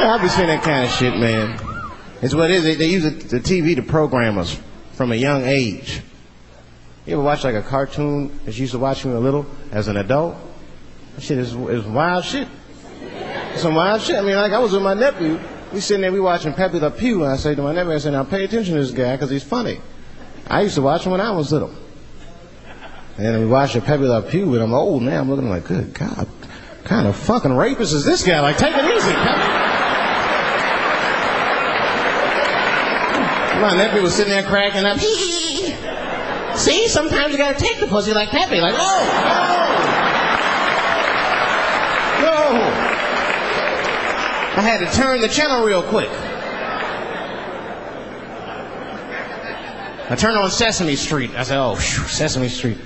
Yeah, I'll be seeing that kind of shit, man. It's what it is. They use the TV to program us from a young age. You ever watch like a cartoon that you used to watch when you were little as an adult? That shit is wild shit. It's some wild shit. I mean, like I was with my nephew. We sitting there, we watching Pepe Le Pew, and I say to my nephew, I said, now pay attention to this guy because he's funny. I used to watch him when I was little. And then we watched Pepe Le Pew, and I'm old now. I'm looking like, good God, what kind of fucking rapist is this guy? Like, take it easy, Pepe. My nephew was sitting there cracking up. See, sometimes you gotta take the pussy like Pepe. Like, no. I had to turn the channel real quick. I turned on Sesame Street. I said, oh, Sesame Street.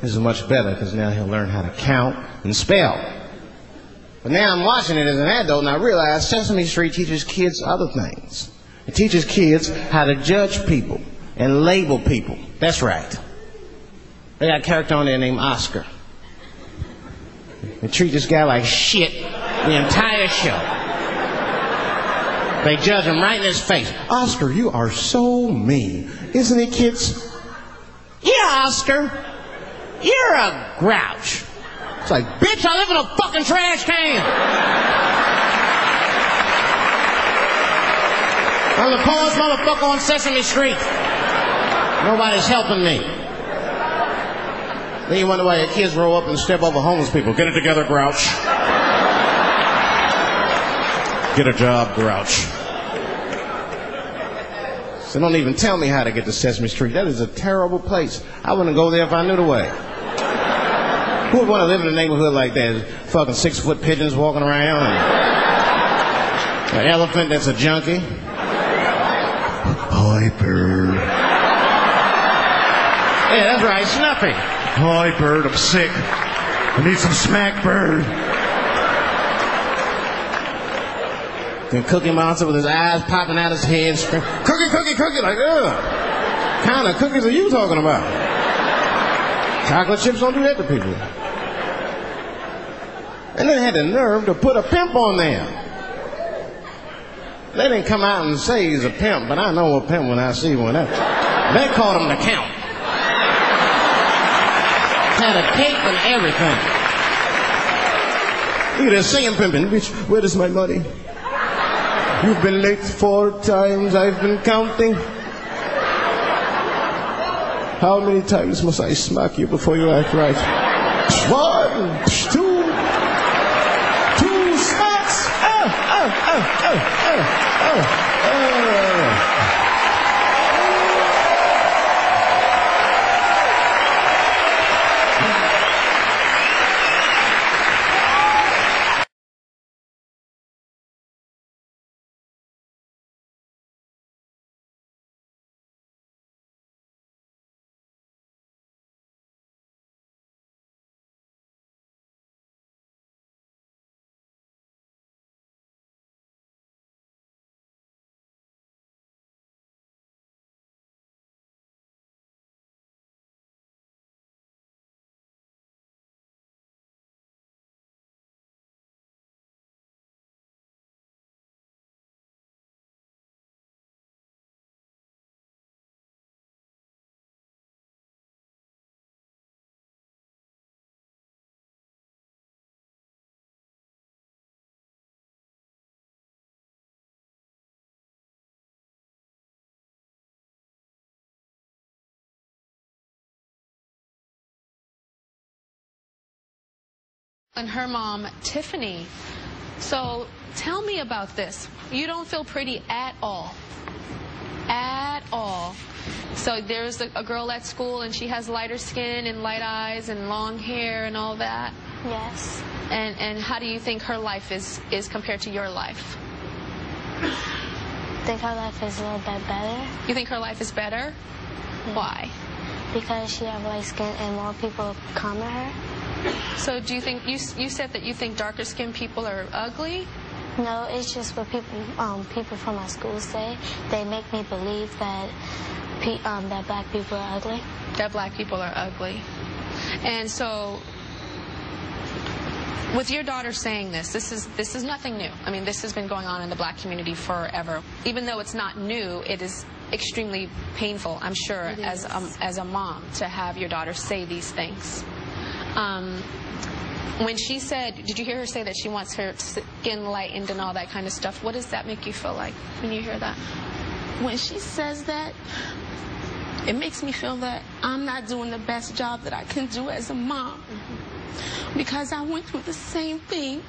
This is much better because now he'll learn how to count and spell. But now I'm watching it as an adult and I realize Sesame Street teaches kids other things. It teaches kids how to judge people and label people. That's right. They got a character on there named Oscar. They treat this guy like shit the entire show. They judge him right in his face. Oscar, you are so mean. Isn't it, kids? Yeah, Oscar. You're a grouch. It's like, bitch, I live in a fucking trash can. I'm the poorest motherfucker on Sesame Street. Nobody's helping me. Then you wonder why your kids grow up and step over homeless people. Get it together, grouch. Get a job, grouch. So don't even tell me how to get to Sesame Street. That is a terrible place. I wouldn't go there if I knew the way. Who would want to live in a neighborhood like that? Fucking 6-foot pigeons walking around. And an elephant that's a junkie. Hi, bird. Yeah, that's right, Snuffy. Hi, bird, I'm sick. I need some smack, bird. Then Cookie Monster with his eyes popping out his head, screaming, cookie, cookie, cookie, like, ugh. What kind of cookies are you talking about? Chocolate chips don't do that to people. And they had the nerve to put a pimp on there. They didn't come out and say he's a pimp, but I know a pimp when I see one. They called him the Count. Had a cape and everything. Look at this singing pimping. Bitch, where is my money? You've been late 4 times, I've been counting. How many times must I smack you before you act right? 1, 2 smacks! And her mom, Tiffany. So tell me about this. You don't feel pretty at all. At all. So there's a girl at school and she has lighter skin and light eyes and long hair and all that? Yes. And how do you think her life is compared to your life? I think her life is a little bit better. You think her life is better? Yeah. Why? Because she has light skin and more people come at her. So do you think, you said that you think darker skinned people are ugly? No, it's just what people from my school say. They make me believe that that black people are ugly. That black people are ugly. And so With your daughter saying this is nothing new. I mean, this has been going on in the black community forever. Even though it's not new, it is extremely painful, I'm sure, as a mom, to have your daughter say these things. When she said, did you hear her say that she wants her skin lightened and all that kind of stuff? What does that make you feel like when you hear that? When she says that, it makes me feel that I'm not doing the best job that I can do as a mom. Because I went through the same thing.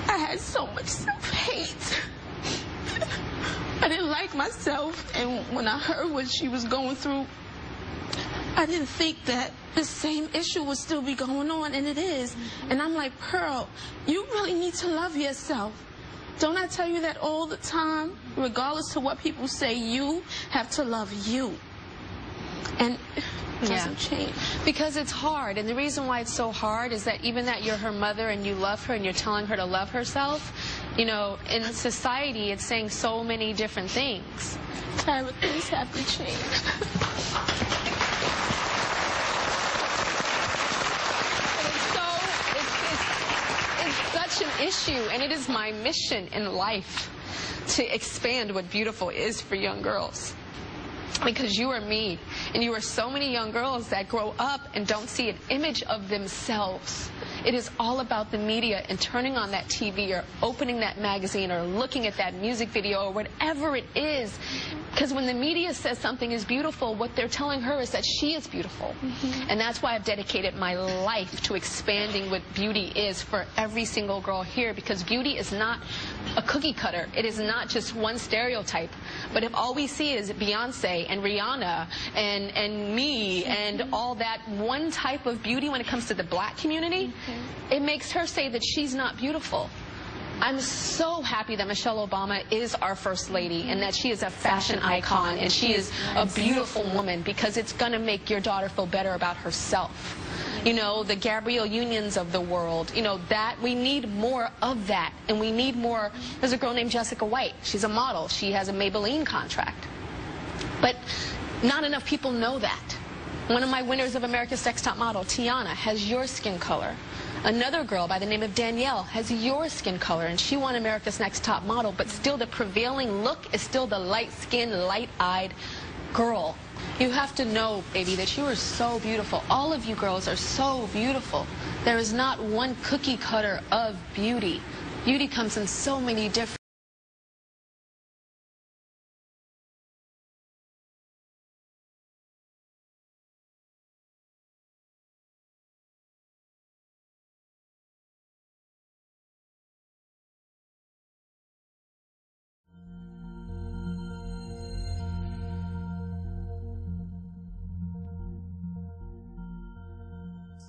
I had so much self-hate. I didn't like myself, and when I heard what she was going through, I didn't think that the same issue would still be going on, and it is. And I'm like, Pearl, you really need to love yourself. Don't I tell you that all the time? Regardless to what people say, you have to love you. And it doesn't change. Because it's hard, and the reason why it's so hard is that even that you're her mother and you love her and you're telling her to love herself, you know, in society it's saying so many different things. Tyra, things have to change. It's such an issue, and it is my mission in life to expand what beautiful is for young girls. Because you are me, and you are so many young girls that grow up and don't see an image of themselves. It is all about the media and turning on that TV or opening that magazine or looking at that music video or whatever it is. Because when the media says something is beautiful, what they're telling her is that she is beautiful. And that's why I've dedicated my life to expanding what beauty is for every single girl here, because beauty is not a cookie cutter. It is not just one stereotype. But if all we see is Beyonce and Rihanna and me and all that one type of beauty when it comes to the black community, it makes her say that she's not beautiful. I'm so happy that Michelle Obama is our First Lady and that she is a fashion icon and she is a beautiful woman, because it's going to make your daughter feel better about herself. You know, the Gabrielle Unions of the world, you know, that we need more of that. And we need more. There's a girl named Jessica White. She's a model. She has a Maybelline contract. But not enough people know that. One of my winners of America's Next Top Model, Tiana, has your skin color. Another girl by the name of Danielle has your skin color, and she won America's Next Top Model, but still the prevailing look is still the light-skinned, light-eyed girl. You have to know, baby, that you are so beautiful. All of you girls are so beautiful. There is not one cookie cutter of beauty. Beauty comes in so many different.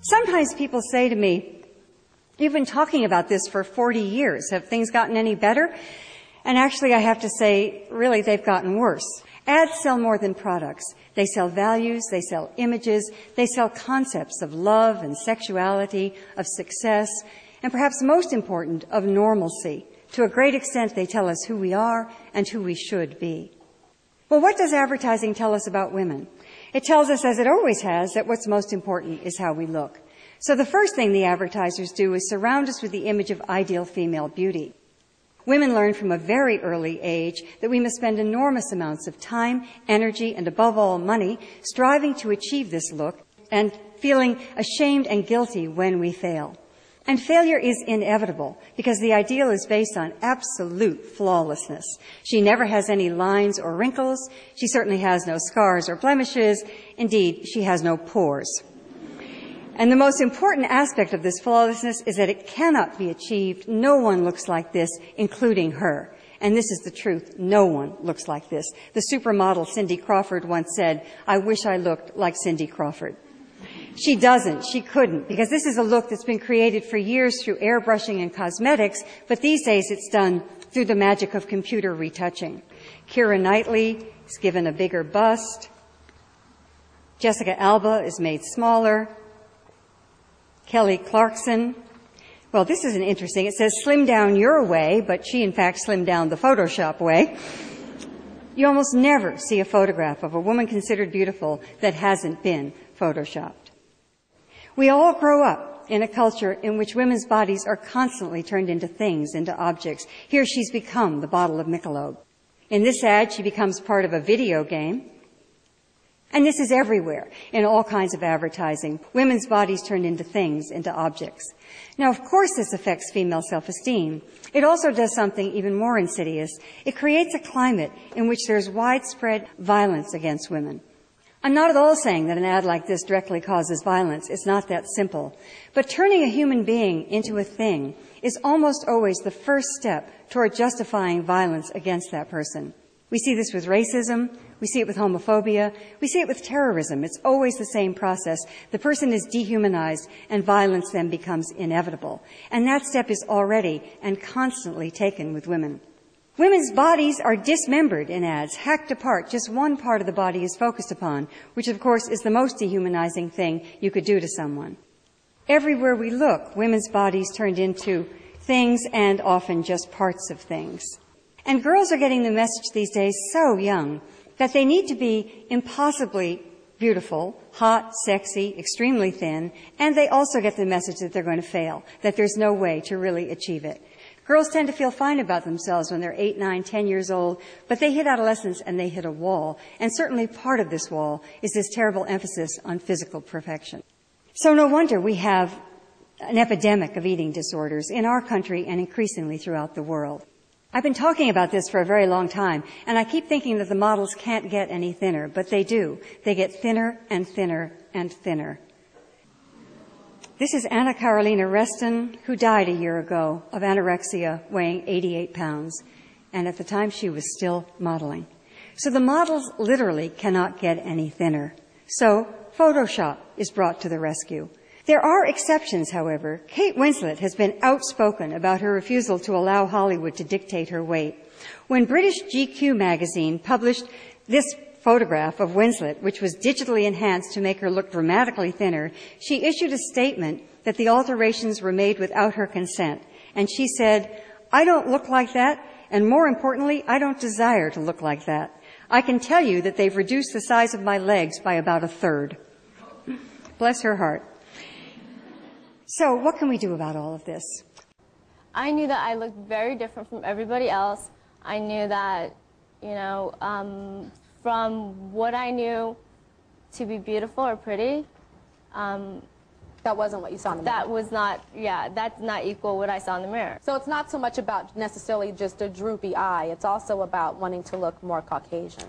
Sometimes people say to me, you've been talking about this for 40 years. Have things gotten any better? And actually, I have to say, really, they've gotten worse. Ads sell more than products. They sell values, they sell images, they sell concepts of love and sexuality, of success, and perhaps most important, of normalcy. To a great extent, they tell us who we are and who we should be. Well, what does advertising tell us about women? It tells us, as it always has, that what's most important is how we look. So the first thing the advertisers do is surround us with the image of ideal female beauty. Women learn from a very early age that we must spend enormous amounts of time, energy, and above all, money, striving to achieve this look and feeling ashamed and guilty when we fail. And failure is inevitable because the ideal is based on absolute flawlessness. She never has any lines or wrinkles. She certainly has no scars or blemishes. Indeed, she has no pores. And the most important aspect of this flawlessness is that it cannot be achieved. No one looks like this, including her. And this is the truth. No one looks like this. The supermodel Cindy Crawford once said, "I wish I looked like Cindy Crawford." She doesn't. She couldn't, because this is a look that's been created for years through airbrushing and cosmetics, but these days it's done through the magic of computer retouching. Keira Knightley is given a bigger bust. Jessica Alba is made smaller. Kelly Clarkson, well, this isn't interesting. It says slim down your way, but she in fact slimmed down the Photoshop way. You almost never see a photograph of a woman considered beautiful that hasn't been Photoshopped. We all grow up in a culture in which women's bodies are constantly turned into things, into objects. Here she's become the bottle of Michelob. In this ad, she becomes part of a video game. And this is everywhere, in all kinds of advertising. Women's bodies turned into things, into objects. Now, of course, this affects female self-esteem. It also does something even more insidious. It creates a climate in which there's widespread violence against women. I'm not at all saying that an ad like this directly causes violence. It's not that simple. But turning a human being into a thing is almost always the first step toward justifying violence against that person. We see this with racism. We see it with homophobia. We see it with terrorism. It's always the same process. The person is dehumanized, and violence then becomes inevitable. And that step is already and constantly taken with women. Women's bodies are dismembered in ads, hacked apart. Just one part of the body is focused upon, which, of course, is the most dehumanizing thing you could do to someone. Everywhere we look, women's bodies turned into things and often just parts of things. And girls are getting the message these days so young that they need to be impossibly beautiful, hot, sexy, extremely thin, and they also get the message that they're going to fail, that there's no way to really achieve it. Girls tend to feel fine about themselves when they're 8, 9, 10 years old, but they hit adolescence and they hit a wall. And certainly part of this wall is this terrible emphasis on physical perfection. So no wonder we have an epidemic of eating disorders in our country and increasingly throughout the world. I've been talking about this for a very long time, and I keep thinking that the models can't get any thinner, but they do. They get thinner and thinner and thinner. This is Anna Carolina Reston, who died a year ago of anorexia, weighing 88 pounds, and at the time she was still modeling. So the models literally cannot get any thinner. So Photoshop is brought to the rescue. There are exceptions, however. Kate Winslet has been outspoken about her refusal to allow Hollywood to dictate her weight. When British GQ magazine published this photograph of Winslet, which was digitally enhanced to make her look dramatically thinner, she issued a statement that the alterations were made without her consent. And she said, "I don't look like that, and more importantly, I don't desire to look like that. I can tell you that they've reduced the size of my legs by about a third." Bless her heart. So what can we do about all of this? I knew that I looked very different from everybody else. I knew that, from what I knew to be beautiful or pretty, that wasn't what you saw in the mirror. that was not, that's not equal what I saw in the mirror. So it's not so much about necessarily just a droopy eye. It's also about wanting to look more Caucasian.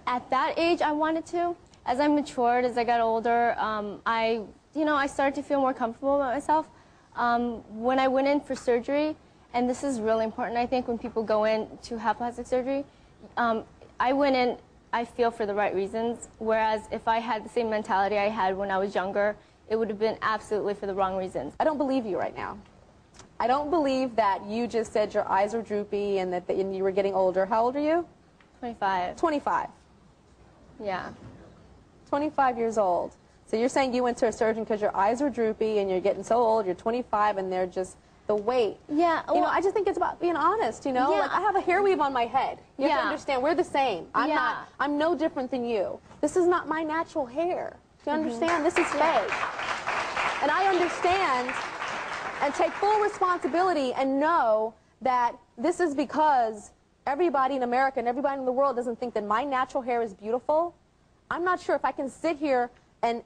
At that age, I wanted to. As I matured, as I got older, I started to feel more comfortable about myself. When I went in for surgery, and this is really important, I think, when people go in to have plastic surgery, I went in, I feel, for the right reasons, whereas if I had the same mentality I had when I was younger, it would have been absolutely for the wrong reasons. I don't believe you right now. I don't believe that you just said your eyes were droopy and that you were getting older. How old are you? 25. 25. Yeah. 25 years old. So you're saying you went to a surgeon because your eyes were droopy and you're getting so old, you're 25, and they're just the weight. Yeah. Well, I just think it's about being honest, Yeah. Like, I have a hair weave on my head. You have to understand, we're the same. I'm no different than you. This is not my natural hair. Do you understand? This is fake. And I understand and take full responsibility and know that this is because everybody in America and everybody in the world doesn't think that my natural hair is beautiful. I'm not sure if I can sit here and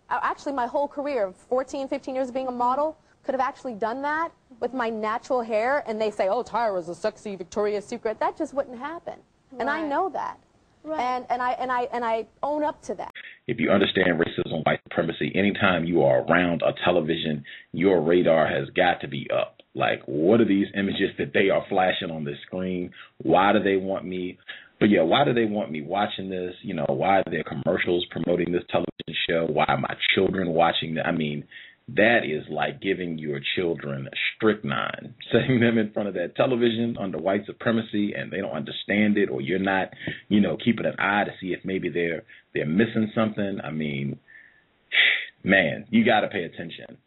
actually my whole career, 14, 15 years of being a model, could have actually done that with my natural hair, and they say, oh, Tyra's a sexy Victoria's Secret. That just wouldn't happen. Right. And I know that. Right. And I own up to that. If you understand racism, white supremacy, anytime you are around a television, your radar has got to be up. Like, what are these images that they are flashing on the screen? Why do they want me? But yeah, why do they want me watching this? Why are there commercials promoting this television show? Why are my children watching that? I mean, that is like giving your children strychnine, setting them in front of that television under white supremacy, and they don't understand it, or you're not, keeping an eye to see if maybe they're missing something. I mean, man, you got to pay attention.